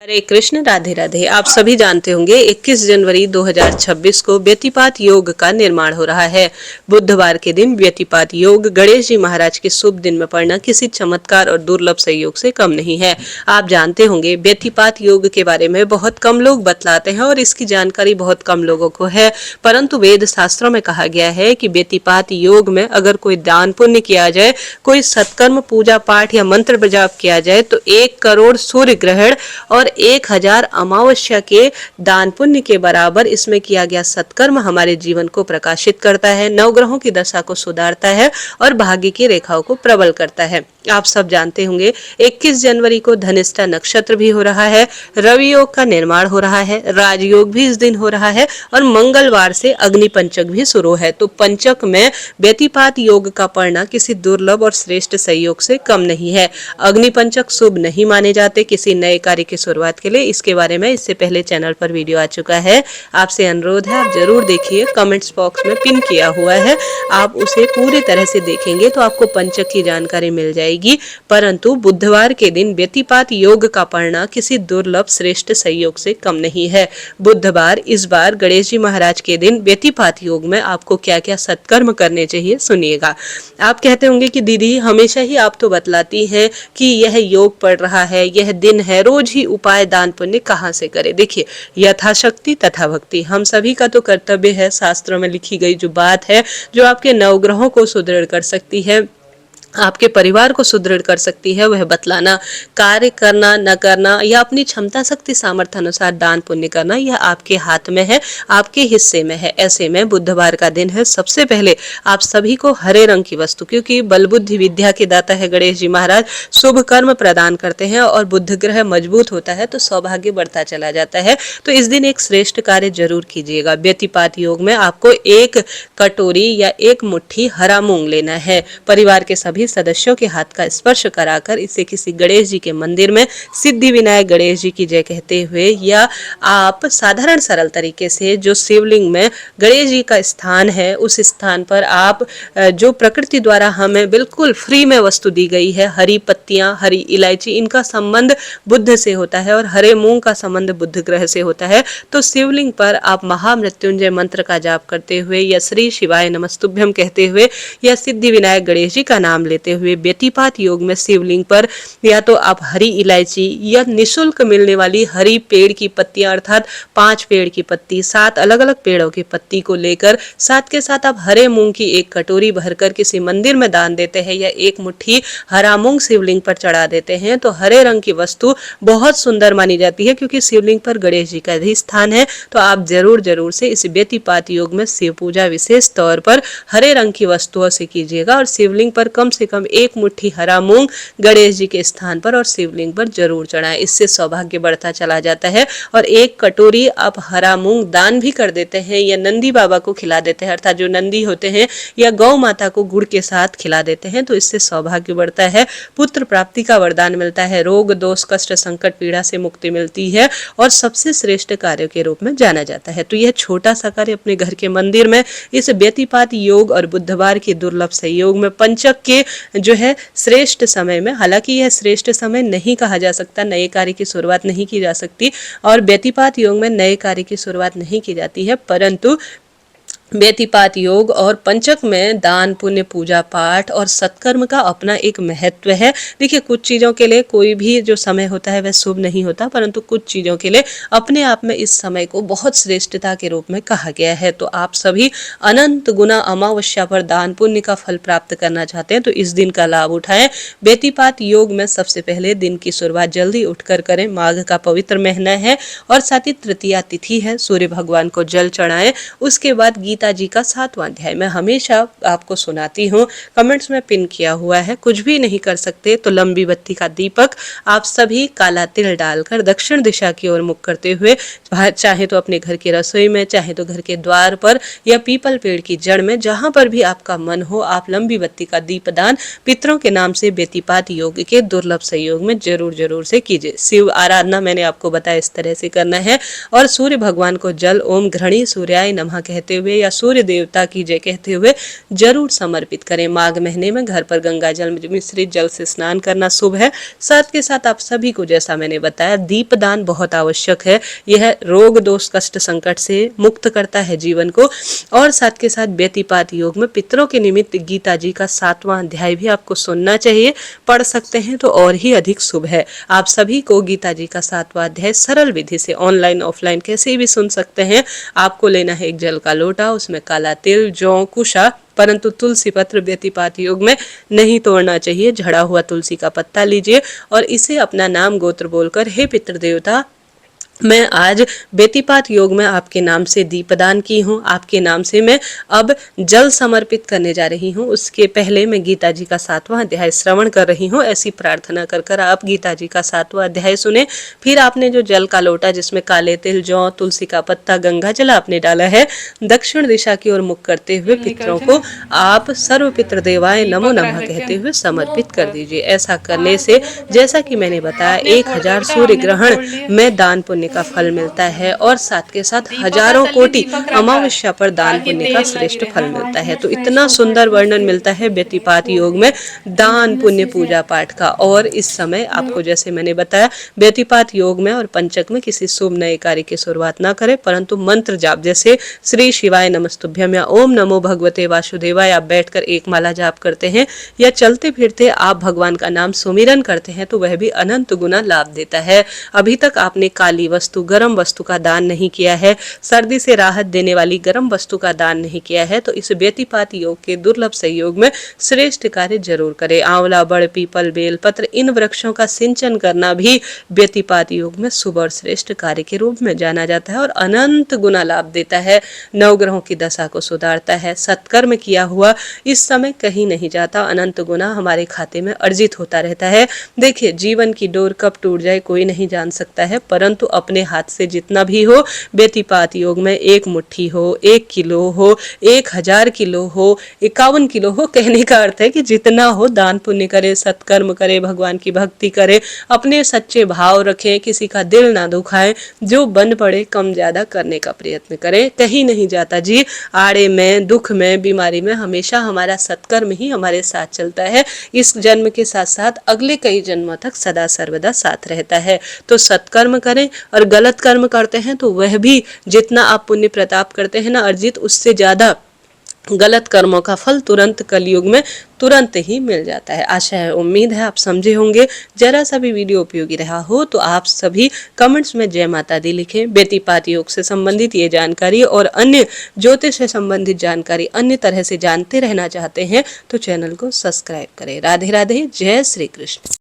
हरे कृष्ण, राधे राधे। आप सभी जानते होंगे 21 जनवरी 2026 को व्यतिपात योग का निर्माण हो रहा है। बुधवार के दिन व्यतिपात योग गणेश जी महाराज के शुभ दिन में पड़ना किसी चमत्कार और दुर्लभ संयोग से कम नहीं है। आप जानते होंगे व्यतिपात योग के बारे में बहुत कम लोग बतलाते हैं और इसकी जानकारी बहुत कम लोगों को है, परंतु वेद शास्त्रों में कहा गया है कि व्यतिपात योग में अगर कोई दान पुण्य किया जाए, कोई सत्कर्म पूजा पाठ या मंत्र जाप किया जाए तो 1 करोड़ सूर्य ग्रहण और 1000 अमावस्या के दान पुण्य के बराबर इसमें किया गया सत्कर्म हमारे जीवन को प्रकाशित करता है, नवग्रहों की दशा को सुधारता है और भाग्य की रेखाओं को प्रबल करता है। आप सब जानते होंगे 21 जनवरी को धनिष्ठा नक्षत्र भी हो रहा है, रवि योग का निर्माण हो रहा है, राजयोग भी इस दिन हो रहा है और मंगलवार से अग्नि पंचक भी शुरू है। तो पंचक में व्यतिपात योग का पड़ना किसी दुर्लभ और श्रेष्ठ संयोग से कम नहीं है। अग्नि पंचक शुभ नहीं माने जाते किसी नए कार्य की शुरुआत के लिए। इसके बारे में इससे पहले चैनल पर वीडियो आ चुका है, आपसे अनुरोध है आप जरूर देखिए, कमेंट्स बॉक्स में पिन किया हुआ है, आप उसे पूरी तरह से देखेंगे तो आपको पंचक की जानकारी मिल जाएगी। परंतु बुधवार के दिन व्यतिपात योग का पड़ना किसी दुर्लभ श्रेष्ठ संयोग से कम नहीं है। बुधवार इस बार गणेश जी महाराज के दिन व्यतिपात योग में आपको क्या क्या सत्कर्म करने चाहिए, सुनिएगा। आप कहते होंगे कि दीदी हमेशा ही आप तो बतलाती हैं कि यह योग पड़ रहा है, यह दिन है, रोज ही उपाय दान पुण्य कहाँ से करें। देखिए, यथाशक्ति तथा भक्ति हम सभी का तो कर्तव्य है। शास्त्रों में लिखी गई जो बात है, जो आपके नवग्रहों को सुदृढ़ कर सकती है, आपके परिवार को सुदृढ़ कर सकती है, वह बतलाना। कार्य करना न करना या अपनी क्षमता शक्ति सामर्थ्य अनुसार दान पुण्य करना, यह आपके हाथ में है, आपके हिस्से में है। ऐसे में बुधवार का दिन है, सबसे पहले आप सभी को हरे रंग की वस्तु, क्योंकि बल बुद्धि विद्या के दाता है गणेश जी महाराज, शुभ कर्म प्रदान करते हैं और बुध ग्रह मजबूत होता है तो सौभाग्य बढ़ता चला जाता है। तो इस दिन एक श्रेष्ठ कार्य जरूर कीजिएगा। व्यतिपात योग में आपको 1 कटोरी या 1 मुट्ठी हरा मूंग लेना है। परिवार के सभी सदस्यों के हाथ का स्पर्श कराकर इसे किसी गणेश जी के मंदिर में सिद्धि विनायक गणेश जी की जय कहते हुए, या आप साधारण सरल तरीके से जो शिवलिंग में गणेश जी का स्थान है उस स्थान पर आप जो प्रकृति द्वारा हमें बिल्कुल फ्री में वस्तु दी गई है, हरी पत्तियां, हरी इलायची, इनका संबंध बुध से होता है और हरे मूंग का संबंध बुध ग्रह से होता है। तो शिवलिंग पर आप महामृत्युंजय मंत्र का जाप करते हुए या श्री शिवाय नमस्तुभ्यम कहते हुए या सिद्धि विनायक गणेश जी का नाम लेते हुए व्यतिपात योग में शिवलिंग पर या तो आप हरी इलायची या निशुल्क मिलने वाली हरी पेड़ की पत्तियां, अर्थात 5 पेड़ की पत्ती, 7 अलग अलग पेड़ों की पत्ती को लेकर साथ के साथ आप हरे मूंग की 1 कटोरी भरकर किसी मंदिर में दान देते हैं या 1 मुट्ठी हरा मूंग शिवलिंग पर चढ़ा देते हैं तो हरे रंग की वस्तु बहुत सुंदर मानी जाती है, क्योंकि शिवलिंग पर गणेश जी का अधिष्ठान है। तो आप जरूर से इस व्यतिपात योग में शिव पूजा विशेष तौर पर हरे रंग की वस्तुओं से कीजिएगा और शिवलिंग पर कम से कम 1 मुट्ठी हरा मूंग गणेश जी के स्थान पर और शिवलिंग पर जरूर चढ़ाएं। इससे सौभाग्य बढ़ता चला जाता है। और 1 कटोरी आप हरा मूंग दान भी कर देते हैं या नंदी बाबा को खिला देते हैं, अर्थात जो नंदी होते हैं, या गौ माता को गुड़ के साथ खिला देते हैं, तो इससे सौभाग्य बढ़ता है, पुत्र प्राप्ति का वरदान मिलता है, रोग दोष कष्ट संकट पीड़ा से मुक्ति मिलती है और सबसे श्रेष्ठ कार्य के रूप में जाना जाता है। तो यह छोटा सा कार्य अपने घर के मंदिर में इस व्यतिपात योग और बुधवार के दुर्लभ संयोग में पंचक के जो है श्रेष्ठ समय में, हालांकि यह श्रेष्ठ समय नहीं कहा जा सकता, नए कार्य की शुरुआत नहीं की जा सकती और व्यतिपात योग में नए कार्य की शुरुआत नहीं की जाती है, परंतु व्यतिपात योग और पंचक में दान पुण्य पूजा पाठ और सत्कर्म का अपना एक महत्व है। देखिए, कुछ चीज़ों के लिए कोई भी जो समय होता है वह शुभ नहीं होता, परंतु कुछ चीज़ों के लिए अपने आप में इस समय को बहुत श्रेष्ठता के रूप में कहा गया है। तो आप सभी अनंत गुना अमावस्या पर दान पुण्य का फल प्राप्त करना चाहते हैं तो इस दिन का लाभ उठाएं। व्यतिपात योग में सबसे पहले दिन की शुरुआत जल्दी उठकर करें, माघ का पवित्र महीना है और साथ ही तृतीया तिथि है, सूर्य भगवान को जल चढ़ाएं। उसके बाद गीता जी का 7वां अध्याय मैं हमेशा आपको सुनाती हूँ, कमेंट्स में पिन किया हुआ है। कुछ भी नहीं कर सकते तो लंबी बत्ती का दीपक आप सभी काला तिल डालकर दक्षिण दिशा की ओर मुख करते हुए, चाहे तो अपने घर की रसोई में, चाहे तो घर के द्वार पर या पीपल पेड़ की जड़ में, जहां पर भी आपका मन हो, आप लंबी बत्ती का दीपदान पितरों के नाम से व्यतिपात योग के दुर्लभ संयोग में जरूर से कीजिए। शिव आराधना मैंने आपको बताया इस तरह से करना है और सूर्य भगवान को जल ओम घृणी सूर्याय नमः कहते हुए या या सूर्य देवता की जय कहते हुए जरूर समर्पित करें। माघ महीने में घर पर गंगा जल मिश्रित जल से स्नान करना शुभ है। साथ के साथ आप सभी को, जैसा मैंने बताया, दीपदान बहुत आवश्यक है। यह रोग दोष कष्ट संकट से मुक्त करता है जीवन को। और साथ के साथ व्यतिपात योग में पितरों के निमित्त गीता जी का 7वां अध्याय भी आपको सुनना चाहिए, पढ़ सकते हैं तो और ही अधिक शुभ है। आप सभी को गीता जी का 7वां अध्याय सरल विधि से ऑनलाइन ऑफलाइन कैसे भी सुन सकते हैं। आपको लेना है एक जल का लोटा, उसमें काला तिल, जौ, कुशा, परंतु तुलसी पत्र व्यतिपात योग में नहीं तोड़ना चाहिए। झड़ा हुआ तुलसी का पत्ता लीजिए और इसे अपना नाम गोत्र बोलकर, हे पितृदेवता, मैं आज व्यतिपात योग में आपके नाम से दीपदान की हूँ, आपके नाम से मैं अब जल समर्पित करने जा रही हूँ। उसके पहले मैं गीता जी का 7वां अध्याय श्रवण कर रही हूँ। ऐसी प्रार्थना कर कर आप गीता जी का 7वां अध्याय सुने। फिर आपने जो जल का लोटा जिसमें काले तिल, जौ, तुलसी का पत्ता, गंगा जल आपने डाला है, दक्षिण दिशा की ओर मुख करते हुए पितरों को आप सर्व पितृ देवाय नमो नमः कहते हुए समर्पित कर दीजिए। ऐसा करने से, जैसा कि मैंने बताया, 1000 सूर्य ग्रहण में दान पुण्य का फल मिलता है और साथ के साथ हजारों कोटि अमावस्या पर दान पुण्य का श्रेष्ठ फल मिलता है। तो इतना सुंदर वर्णन मिलता है व्यतिपात योग में दान पुण्य पूजा पाठ का। और इस समय आपको, जैसे मैंने बताया, व्यतिपात योग में और पंचक में किसी शुभ नए कार्य की शुरुआत ना करें, परंतु मंत्र जाप जैसे श्री शिवाय नमस्तुभ्यम या ओम नमो भगवते वासुदेवाय आप बैठकर एक माला जाप करते हैं या चलते फिरते आप भगवान का नाम सुमिरन करते हैं तो वह भी अनंत गुना लाभ देता है। अभी तक आपने काली वस्तु, गर्म वस्तु का दान नहीं किया है, सर्दी से राहत देने वाली गर्म वस्तु का दान नहीं किया है, तो इस व्यतिपात योग के दुर्लभ सहयोग में श्रेष्ठ कार्य जरूर करें। आंवला, बड़, पीपल, बेल पत्र, इन वृक्षों का सिंचन करना भी व्यतिपात योग में शुभ और श्रेष्ठ कार्य के रूप में जाना जाता है और अनंत गुना लाभ देता है। नवग्रहों की दशा को सुधारता है। सत्कर्म किया हुआ इस समय कहीं नहीं जाता, अनंत गुना हमारे खाते में अर्जित होता रहता है। देखिए, जीवन की डोर कब टूट जाए कोई नहीं जान सकता है, परंतु अपने हाथ से जितना भी हो, व्यतिपात योग में 1 मुट्ठी हो, 1 किलो हो, 1000 किलो हो, 51 किलो हो, कहने का अर्थ है कि जितना हो दान पुण्य करे, सत्कर्म करे, भगवान की भक्ति करे, अपने सच्चे भाव रखें, किसी का दिल ना दुखाएं, जो बन पड़े कम ज्यादा करने का प्रयत्न करें। कहीं नहीं जाता जी, आड़े में, दुख में, बीमारी में हमेशा हमारा सत्कर्म ही हमारे साथ चलता है। इस जन्म के साथ साथ अगले कई जन्मों तक सदा सर्वदा साथ रहता है। तो सत्कर्म करें, और गलत कर्म करते हैं तो वह भी, जितना आप पुण्य प्रताप करते हैं ना अर्जित, उससे ज्यादा गलत कर्मों का फल तुरंत कलयुग में तुरंत ही मिल जाता है। आशा है, उम्मीद है आप समझे होंगे। जरा सा भी वीडियो उपयोगी रहा हो तो आप सभी कमेंट्स में जय माता दी लिखें। व्यतिपात योग से संबंधित ये जानकारी और अन्य ज्योतिष से संबंधित जानकारी अन्य तरह से जानते रहना चाहते हैं तो चैनल को सब्सक्राइब करें। राधे राधे, जय श्री कृष्ण।